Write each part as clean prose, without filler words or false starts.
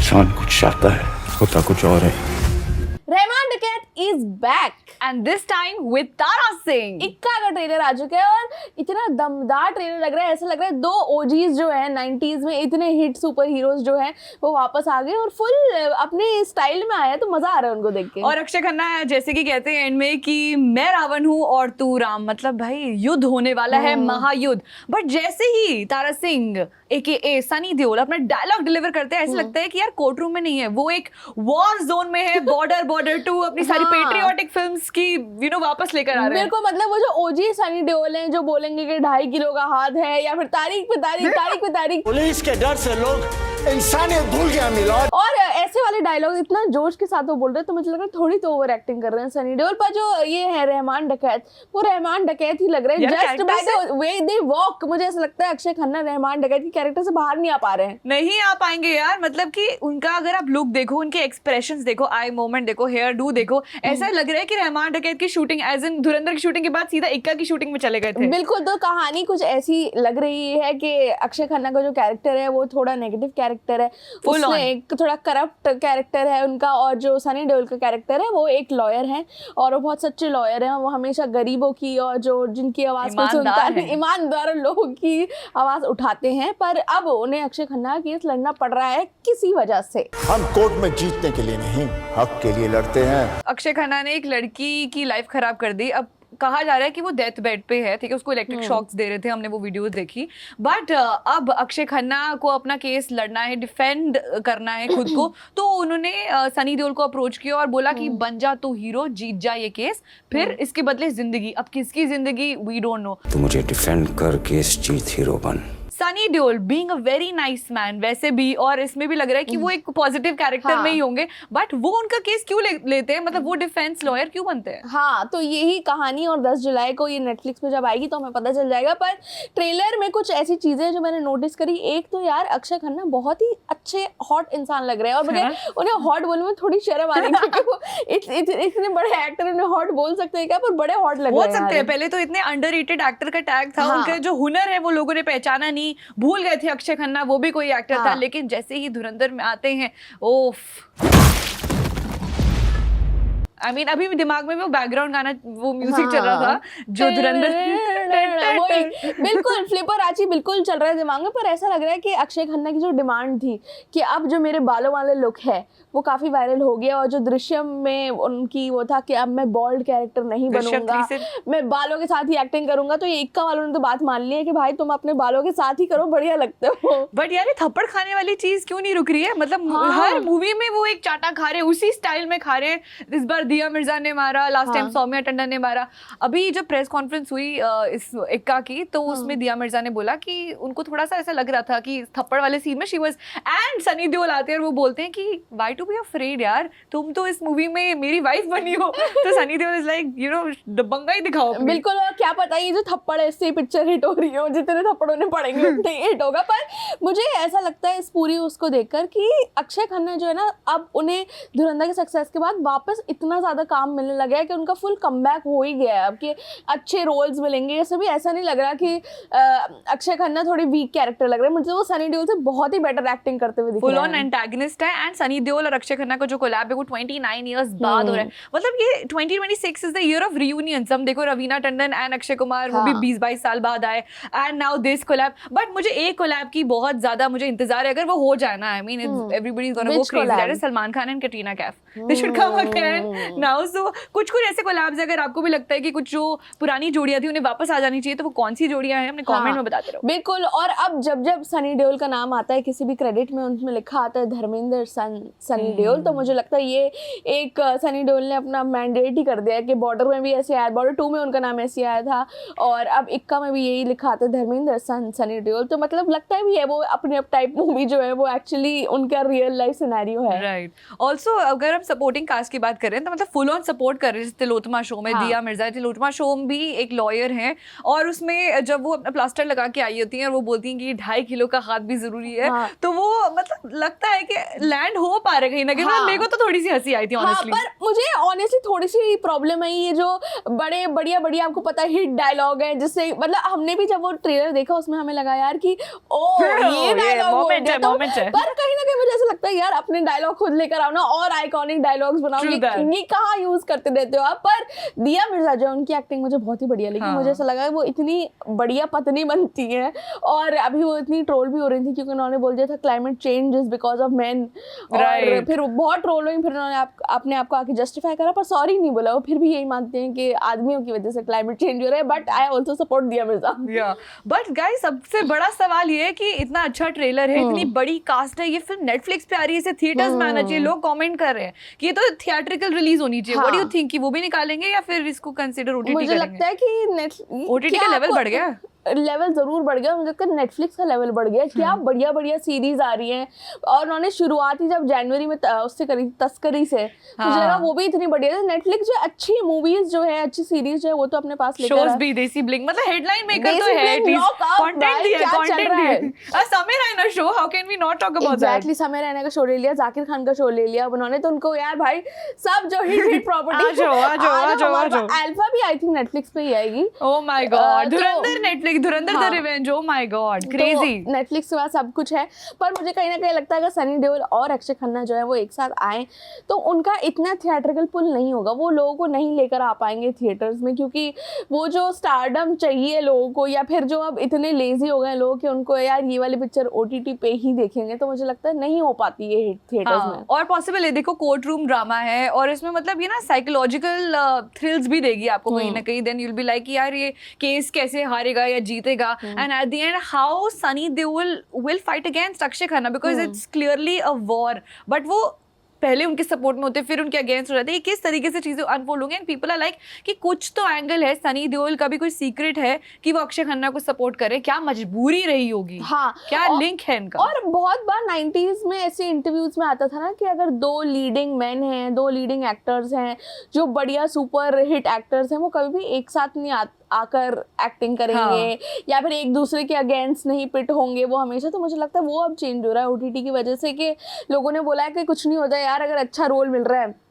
इंसान कुछ चाहता है, होता कुछ और है। Rehman Dakait is back and this time with Tara Singh. Ikka का ट्रेलर आ चुका है और इतना दमदार ट्रेलर लग रहा है, ऐसा लग रहा है दो ओजीज जो है 90s में इतने हिट सुपर हीरोज जो हैं वो वापस आ गए और फुल अपने स्टाइल में आया, तो मजा आ रहा है उनको देख के। और अक्षय खन्ना जैसे कि कहते हैं एंड में कि मैं रावण हूँ और तू राम, मतलब भाई युद्ध होने वाला है, महायुद्ध। बट जैसे ही तारा सिंह AKA सनी देओल अपना डायलॉग डिलीवर करते हैं, ऐसा लगता है कि यार कोर्ट रूम में नहीं है, वो एक वॉर जोन में है। बॉर्डर 2 अपनी सारी पेट्रियोटिक फिल्म्स की वापस लेकर आ रहे हैं। बिल्कुल, मतलब वो जो ओजी सनी देओल हैं जो बोलेंगे कि 2.5 किलो का हाथ है या फिर तारीख पे तारीख पुलिस के डर से लोग इंसानियत भूल गया मिलाद। और ऐसे वाले डायलॉग इतना जोश के साथ वो बोल रहे हैं, तो मुझे लग रहा है थोड़ी तो ओवर एक्टिंग कर रहे हैं सनी देओल। पर जो ये है रहमान डकैत, वो रहमान डकैत ही लग रहे हैं just by the way they walk. मुझे ऐसा लगता है अक्षय खन्ना रहमान डकैत की कैरेक्टर से बाहर नहीं आ पा रहे हैं। नहीं आ पाएंगे यार, मतलब कि उनका अगर आप लुक देखो, उनके एक्सप्रेशंस देखो, आई मोमेंट देखो, हेयर डू देखो, ऐसा लग रहा है कि रहमान डकैत की शूटिंग एज इन धुरंधर की शूटिंग के बाद सीधा इक्का की शूटिंग में चले गए थे। बिल्कुल, तो कहानी कुछ ऐसी लग रही है कि अक्षय खन्ना का जो कैरेक्टर है वो थोड़ा नेगेटिव कैरेक्टर है, उसमें एक थोड़ा करप्ट कैरेक्टर है उनका, और जो सनी देओल का कैरेक्टर है वो एक लॉयर है और वो बहुत सच्चे लॉयर हैं। वो हमेशा गरीबों की और जो जिनकी आवाज को सुनता है, ईमानदार लोगों की आवाज उठाते हैं। पर अब उन्हें अक्षय खन्ना केस लड़ना पड़ रहा है किसी वजह से। हम कोर्ट में जीतने के लिए नहीं, हक के लिए लड़ते हैं। अक्षय खन्ना ने एक लड़की की लाइफ खराब कर दी। अब कहा जा रहा है कि वो डेथ बेड पे है, ठीक है, उसको इलेक्ट्रिक शॉक्स दे रहे थे, हमने वो वीडियोस देखी। बट अब अक्षय खन्ना को अपना केस लड़ना है, डिफेंड करना है खुद को, तो उन्होंने सनी देओल को अप्रोच किया और बोला कि बन जा तू हीरो, जीत जा ये केस, फिर इसके बदले जिंदगी। अब किसकी जिंदगी वी डोंट नो। तू मुझे डिफेंड कर केस जीत हीरो बन। Sunny Deol being a very nice man वैसे भी, और इसमें भी लग रहा है कि वो एक पॉजिटिव कैरेक्टर में ही होंगे, बट वो उनका केस क्यों लेते हैं, मतलब वो डिफेंस लॉयर क्यों बनते हैं? हाँ, तो यही कहानी, और 10 जुलाई को ये नेटफ्लिक्स पे जब आएगी तो हमें पता चल जाएगा। पर ट्रेलर में कुछ ऐसी चीजें जो मैंने नोटिस करी, एक तो यार अक्षय खन्ना बहुत ही अच्छे हॉट इंसान लग रहे हैं और मुझे उन्हें हॉट बोलने में थोड़ी शर्म आ रही है क्योंकि वो इतने बड़े एक्टर उन्हें हॉट बोल सकते हैं क्या, पर बड़े हॉट लग रहे हैं। सकते हैं, पहले तो इतने अंडररेटेड एक्टर का टैग था। उनका जो हुनर है वो लोगों ने पहचाना नहीं, भूल गए थे अक्षय खन्ना वो भी कोई एक्टर था। लेकिन जैसे ही धुरंधर में आते हैं, ओफ, I mean, अभी दिमाग में वो बैकग्राउंड गाना, वो म्यूजिक चल रहा था जो धुरंधर बिल्कुल फ्लिपर आची बिल्कुल चल रहा है दिमाग में। पर ऐसा लग रहा है कि अक्षय खन्ना की जो डिमांड थी कि अब जो मेरे बालों वाले लुक है वो काफी वायरल हो गया, और जो दृश्यम में उनकी वो था कि अब मैं बॉल्ड कैरेक्टर नहीं बनूंगा, मैं बालों के साथ ही एक्टिंग करूंगा, तो ये इक्का वालों ने तो बात मान ली है कि भाई तुम अपने बालों के साथ ही करो, बढ़िया लगते हो। बट यार ये थप्पड़ खाने वाली चीज क्यों नहीं रुक रही है? मतलब हर मूवी में वो एक चाटा खा रहे हैं, उसी स्टाइल में खा रहे हैं। इस बार दिया मिर्जा ने मारा, लास्ट टाइम सौम्या टंडन ने मारा। अभी जब प्रेस कॉन्फ्रेंस हुई इस इक्का की, तो उसमें दिया मिर्जा ने बोला कि उनको थोड़ा सा ऐसा लग रहा था कि थप्पड़ वाले सीन में she was, and Sunny Deol आते हैं और वो बोलते हैं कि व्हाई टू बी अफ्रेड यार, तुम तो इस मूवी में मेरी वाइफ बनी हो। तो सनी देओल इज लाइक दबंगा ही दिखाओ। बिल्कुल, और क्या पता ये जो थप्पड़ है इससे पिक्चर हिट हो रही हो, जितने थप्पड़ उन्हें पड़ेंगे उतने हिट होगा। पर मुझे ऐसा लगता है इस पूरी उसको देखकर कि अक्षय खन्ना जो है ना, अब उन्हें धुरंधर के सक्सेस के बाद वापस इतना ज्यादा काम मिलने लगा है कि उनका फुल कमबैक हो ही गया है अब, कि अच्छे रोल्स मिलेंगे। ये सभी ऐसा नहीं लग रहा कि अक्षय खन्ना थोड़ी वीक कैरेक्टर लग रहा है, मुझे वो सनी देओल से बहुत ही बेटर एक्टिंग करते हुए दिख रहे हैं। फुल ऑन एंटागनिस्ट है। एंड सनी देओल और अक्षय खन्ना का जो कोलैब है वो 29 इयर्स बाद हो रहा है। मतलब ये 2026 is the year of reunions. हम देखो रवीना टंडन एंड अक्षय कुमार वो भी 20-22 साल बाद आए, and now this collab. But मुझे एक कोलैब की बहुत ज्यादा मुझे इंतजार है, अगर वो हो जाए ना, I mean everybody is gonna go crazy, that is Salman Khan and Katrina Kaif. They should come again now. So कुछ ऐसे कोलैब्स अगर आपको भी लगता है कि कुछ जो पुरानी जोड़ियां थी उन्हें वापस आ जानी चाहिए, तो वो कौन सी जोड़ियां हैं, हमने कमेंट में बताते रहो। बिल्कुल, और अब जब सनी देओल का नाम आता है किसी भी क्रेडिट में, उनमें लिखा आता है धर्मेंद्र सनी देओल, तो मुझे लगता है ये एक सनी देओल ने अपना मैंडेट ही कर दिया है कि बॉर्डर में भी ऐसे आया, बॉर्डर 2 में उनका नाम ऐसे आया था, और अब इक्का में भी यही लिखा आता है धर्मेंद्र सनी देओल। तो मतलब लगता है भी है वो अपने अब टाइप मूवी जो है वो एक्चुअली उनका रियल लाइफ सिनेरियो है। राइट। ऑल्सो अगर हम सपोर्टिंग कास्ट की बात करें तो मतलब फुल ऑन सपोर्ट कर रहे हैं। तिलोत्तमा शो में दिया मिर्जा, तिलोत्तमा शो में भी एक लॉयर हैं, और उसमें जब वो अपना प्लास्टर लगा के आई होती हैं और वो बोलती हैं कि 2.5 किलो का हाथ भी जरूरी है, तो वो मतलब लगता है कि लैंड हो पा रहे कहीं ना कहीं। मेरे को तो थोड़ी सी हंसी आई थी ऑनेस्टली। पर मुझे ऑनेस्टली थोड़ी सी प्रॉब्लम है ये जो बड़े बढ़िया आपको पता है हिट डायलॉग है, जिससे मतलब हमने भी जब वो ट्रेलर देखा उसमें हमें लगा यार कि ओ ये डायलॉग मोमेंट है। पर कहीं ना कहीं मुझे ऐसा लगता लगता है यार अपने डायलॉग खुद लेकर आओ ना और आइकॉनिक डायलॉग्स बनाओ। True that. ये कहाँ यूज करते रहते हो आप। पर दिया मिर्जा जो उनकी एक्टिंग मुझे बहुत ही बढ़िया लगी। हाँ। मुझे ऐसा लगा वो इतनी बढ़िया पत्नी बनती है। और अभी वो इतनी ट्रोल भी हो रही थी क्योंकि उन्होंने बोल दिया था climate change is because of man, और Right. फिर बहुत ट्रोल हुई। फिर उन्होंने अपने आप को आके जस्टिफाई करा, पर सॉरी नहीं बोला। वो फिर भी यही मानते हैं कि आदमियों की वजह से क्लाइमेट चेंज हो रहा है। बट आई ऑल्सो सपोर्ट दिया मिर्जा। बट गाइस सबसे बड़ा सवाल ये है कि इतना अच्छा ट्रेलर है, इतनी बड़ी कास्ट है, ये फिल्म नेटफ्लिक्स पे आ रही है, इसे थिएटर्स में आना चाहिए। लोग कमेंट कर रहे हैं कि ये तो थिएट्रिकल रिलीज होनी चाहिए। व्हाट डू यू थिंक कि वो भी निकालेंगे या फिर इसको कंसीडर ओटीटी मुझे करेंगे? लगता है कि ओटीटी का लेवल बढ़ गया, लेवल जरूर बढ़ गया। मुझे लगता है नेटफ्लिक्स का लेवल बढ़ गया। क्या बढ़िया बढ़िया सीरीज आ रही हैं। और उन्होंने शुरुआत ही जब जनवरी में उससे करी, तस्करी से, मुझे लगा वो भी इतनी बढ़िया है। नेटफ्लिक्स जो अच्छी मूवीज जो है, अच्छी सीरीज जो है, वो तो अपने पास लेकर शोज भी देसी ब्लिंक, मतलब हेडलाइन मेकर तो है, कंटेंट दिया है, कंटेंट दिया है। Samay Raina show, how can we not talk about that? Exactly, Samay Raina का शो ले लिया, जाकिर खान का शो ले लिया। अब उन्होंने तो उनको यार भाई सब जो हिट प्रॉपर्टी आ जाओ। अल्फा भी आई थिंक नेटफ्लिक्स पे ही आएगी। Oh my God, Dhurandhar Netflix, Dhurandhar the revenge, oh my God, crazy. Netflix के पास सब कुछ है। पर मुझे कहीं ना कहीं लगता है अगर सनी देओल और अक्षय खन्ना जो है वो एक साथ आए तो उनका इतना थिएट्रिकल पुल नहीं होगा। वो लोगों को नहीं लेकर आ पाएंगे थिएटर्स में, क्योंकि वो जो स्टारडम चाहिए लोगों को, या फिर जो अब इतने लेजी हो गए लोग कि उनको यार ये वाली पिक्चर ओटीटी पे ही देखेंगे, तो मुझे लगता है नहीं हो पाती ये हिट थिएटर्स में। और पॉसिबल है, देखो कोर्ट रूम ड्रामा है और इसमें मतलब ये ना साइकोलॉजिकल थ्रिल्स भी देगी आपको कहीं ना कहीं। Then you will be like यार ये केस कैसे हारेगा या जीतेगा, and at the end how Sunny Deol will fight against Akshay Khanna, because it's clearly a war. But वो पहले उनके सपोर्ट में होते, फिर उनके अगेंस्ट हो जाते हैं। किस तरीके से चीजें अनफोल्ड होंगी, एंड पीपल आर लाइक कि कुछ तो एंगल है, सनी देओल का भी कोई सीक्रेट है कि वो अक्षय खन्ना को सपोर्ट करे। क्या मजबूरी रही होगी, हाँ, क्या लिंक है इनका? और बहुत बार 90s में ऐसे इंटरव्यूज में आता था ना कि अगर दो लीडिंग मैन हैं, दो लीडिंग एक्टर्स हैं जो बढ़िया सुपर हिट एक्टर्स हैं, वो कभी भी एक साथ नहीं आकर एक्टिंग करेंगे या फिर एक दूसरे के अगेंस्ट नहीं पिट होंगे वो हमेशा। तो मुझे लगता है वो अब चेंज हो रहा है ओटीटी की वजह से, कि लोगों ने बोला है कि कुछ नहीं होता यार, अगर अच्छा रोल मिल रहा है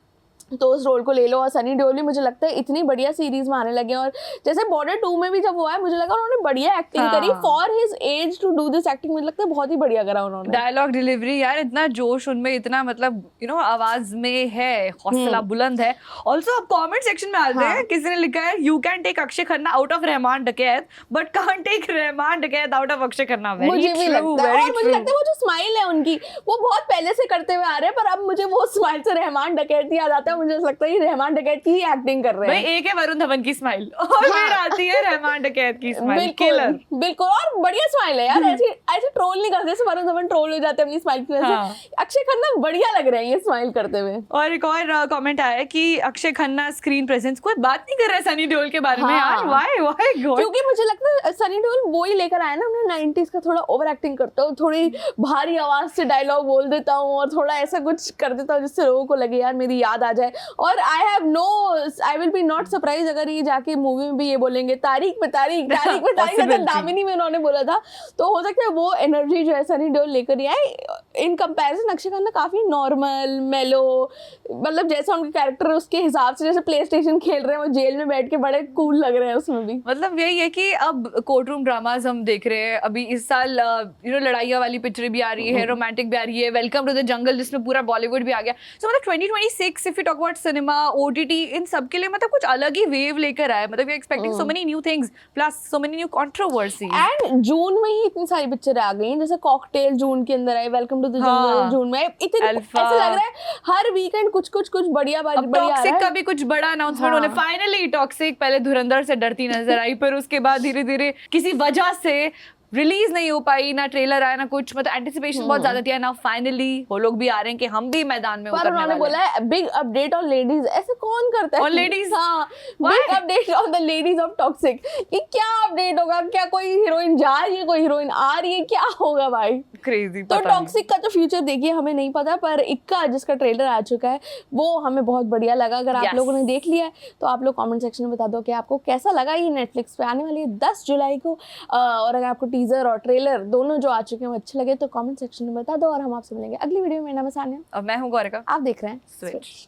तो उस रोल को ले लो। और सनी देओल भी मुझे लगता है इतनी बढ़िया सीरीज में आने लगे। और जैसे बॉर्डर 2 में भी जब वो आया, मुझे लगा उन्होंने बढ़िया एक्टिंग करी for his age to do this acting. मुझे लगता है बहुत ही बढ़िया करा उन्होंने। डायलॉग डिलीवरी यार, इतना जोश उनमें, इतना मतलब यू नो आवाज में है, हौसला बुलंद है। ऑल्सो अब कमेंट सेक्शन में आते हैं, किसी ने लिखा है you can take Akshay Khanna out of Rahman Dakait but can't take Rahman डकैत आउट ऑफ अक्षय खन्ना। मुझे भी लगता है, और मुझे लगता है वो जो स्माइल है उनकी, वो बहुत पहले से करते हुए आ रहे हैं, पर अब मुझे वो स्माइल से रहमान डकैत याद आता है। मुझे लगता है रहमान डकैत की ही एक्टिंग कर रहे हैं। भाई एक है वरुण धवन की स्माइल और फिर आती है रहमान डकैत की स्माइल, किलर। बिल्कुल, और बढ़िया स्माइल है यार। ऐसे ट्रोल नहीं करते जैसे वरुण धवन ट्रोल हो जाते हैं अपनी स्माइल की वजह से। अक्षय खन्ना बढ़िया लग रहे हैं ये स्माइल करते हुए। और एक और कमेंट आया है कि अक्षय खन्ना स्क्रीन प्रेजेंस, कोई बात नहीं कर रहा है सनी देओल के बारे में यार। Why God? क्योंकि मुझे लगता है सनी देओल वो ही लेकर आया ना, हमने 90s का थोड़ा ओवर एक्टिंग करता हूँ, थोड़ी भारी आवाज से डायलॉग बोल देता हूँ और थोड़ा ऐसा कुछ कर देता हूँ जिससे लोगों को लगे यार मेरी याद आ जाए। और I will be not surprise अगर ये जाके मूवी में भी ये बोलेंगे तारीख पे तारीख दामिनी में उन्होंने बोला था। तो हो सकता है वो एनर्जी जो है सनी देओल लेकर ही आए। इन कंपैरिजन अक्षय खन्ना काफी नॉर्मल मेलो, मतलब जैसा उनके कैरेक्टर है उसके हिसाब से, जैसे प्ले स्टेशन खेल रहे हैं वो जेल में बैठ के, बड़े कूल लग रहे हैं उसमें भी। मतलब यही है कि अब कोर्ट रूम ड्रामाज हम देख रहे हैं। अभी इस साल यू नो लड़ाइयाँ वाली पिक्चर भी आ रही है, रोमांटिक भी आ रही है, वेलकम टू द जंगल जिसमें पूरा बॉलीवुड भी आ गया। सो मतलब 2026 if you talk about cinema, OTT, इन सब के लिए मतलब कुछ अलग ही वेव लेकर आया। मतलब we are expecting so many new things plus so many new controversies. And June में ही इतनी सारी पिक्चर आ गई, जैसे कॉकटेल जून के अंदर आई, वेलकम टू द जंगल जून में, इतने ऐसा लग रहा है हर वीकेंड कुछ बढ़िया टॉक्सिक का भी कुछ बड़ा अनाउंसमेंट होने फाइनली। टॉक्सिक पहले धुरंधर से डरती नजर आई, पर उसके बाद धीरे धीरे किसी वजह से रिलीज नहीं हो पाई, ना ट्रेलर आया ना कुछ, मतलब एंटिसिपेशन बहुत ज्यादा थी। ना फाइनली वो लोग भी आ रहे हैं कि हम भी मैदान में उतरने वाले हैं। बोला है बिग अपडेट ऑन लेडीज, ऐसे कौन करता है? और लेडीज, हाँ, big update on the ladies of toxic. ये क्या अपडेट होगा? क्या कोई हीरोइन जा रही है, कोई हीरोइन आ रही है, क्या होगा भाई? क्रेजी। तो टॉक्सिक का तो फ्यूचर देखिए, हमें नहीं पता, पर इक्का जिसका ट्रेलर आ चुका है वो हमें बहुत बढ़िया लगा। अगर आप लोगों ने देख लिया है तो आप लोग कमेंट सेक्शन में बता दो कि आपको कैसा लगा। ये नेटफ्लिक्स पे आने वाली है 10 जुलाई को, और अगर आपको टीजर और ट्रेलर दोनों जो आ चुके हैं वो अच्छे लगे तो कमेंट सेक्शन में बता दो। और हम आपसे मिलेंगे अगली वीडियो में। मेरा नाम है सानिया और मैं हूँ गौरिका, आप देख रहे हैं स्विच।